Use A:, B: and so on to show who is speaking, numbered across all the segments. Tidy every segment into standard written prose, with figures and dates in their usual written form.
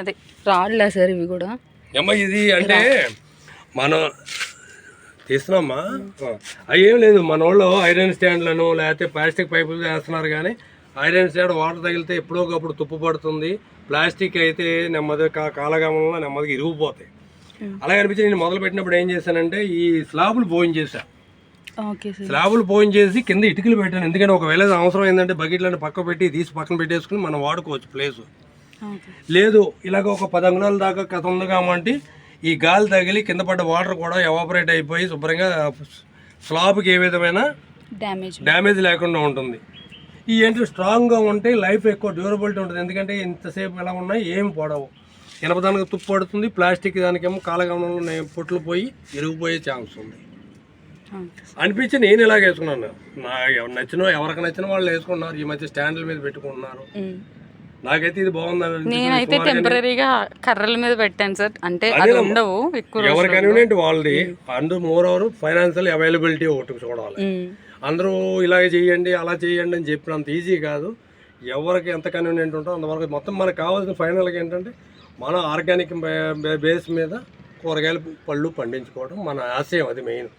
A: అదే రాళ్ళా సార్ ఇవి కూడా?
B: అమ్మ ఇది అంటే మనం తీస్తున్నామ్మా, అవి ఏం లేదు. మన వాళ్ళు ఐరన్ స్టాండ్లను లేకపోతే ప్లాస్టిక్ పైపులు వేస్తున్నారు, కానీ ఐరన్ స్టాండ్ వాటర్ తగిలితే ఎప్పుడో ఒకప్పుడు తుప్పు పడుతుంది. ప్లాస్టిక్ అయితే నెమ్మదిగా కాలగమనంలో నెమ్మదిగా ఇరిగిపోతాయి. అలా అనిపించి నేను మొదలు పెట్టినప్పుడు ఏం చేశానంటే ఈ స్లాబులు పోయించేసాను. స్లాబులు పోయించేసి కింద ఇటుకలు పెట్టాను. ఎందుకంటే ఒకవేళ అవసరం ఏంటంటే బకెట్లను పక్క పెట్టి తీసి పక్కన పెట్టేసుకుని మనం వాడుకోవచ్చు ప్లేసు. లేదు ఇలాగ ఒక 10 అంగుళాల దాకా కథ ఉంది కాబట్టి ఈ గాలి తగిలి కింద పడ్డ వాటర్ కూడా ఎవాపరేట్ అయిపోయి శుభ్రంగా స్లాబ్కి ఏ విధమైన డ్యామేజ్ లేకుండా ఉంటుంది. ఈ ఏంటి స్ట్రాంగ్గా ఉంటే లైఫ్ ఎక్కువ డ్యూరబిలిటీ ఉంటుంది. ఎందుకంటే ఇంతసేపు ఎలా ఉన్నాయి ఏమి పడవు. ఇనపదానికి తుప్పు పడుతుంది, ప్లాస్టిక్ దానికేమో కాలగమనంలో పొట్లు పోయి ఇరిగిపోయే ఛాన్స్ ఉంది అనిపించి నేను ఇలాగ వేసుకున్నాను. ఎవరికి నచ్చిన వాళ్ళు వేసుకున్నారు. ఈ మధ్య స్టాండ్ల మీద పెట్టుకుంటున్నారు. నాకైతే ఇది బాగుంది.
A: నేనైతే టెంపరీగా కర్రల మీద పెట్టాను సార్. అంటే ఉండవు
B: ఎవరి కన్వీనియంట్ వాళ్ళది. And more over financial availability ఒకటి చూడాలి. అందరూ ఇలాగే చేయండి అలా చేయండి అని చెప్పినంత ఈజీ కాదు. ఎవరికి ఎంత కన్వీనియంట్ ఉంటుందో అంతవరకు మొత్తం మనకు కావాల్సిన ఫైనల్గా ఏంటంటే మనం ఆర్గానిక్ బేస్ మీద కూరగాయలు పళ్ళు పండించుకోవడం మన ఆశయం. అది మెయిన్.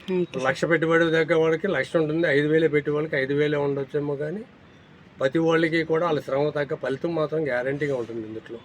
B: 1,00,000 పెట్టుబడి దగ్గర వాళ్ళకి 1,00,000 ఉంటుంది, 5,000 పెట్టి వాళ్ళకి 5,000 ఉండొచ్చేమో. కానీ ప్రతి వాళ్ళకి కూడా వాళ్ళ శ్రమ తగ్గ ఫలితం మాత్రం గ్యారంటీగా ఉంటుంది ఇందులో.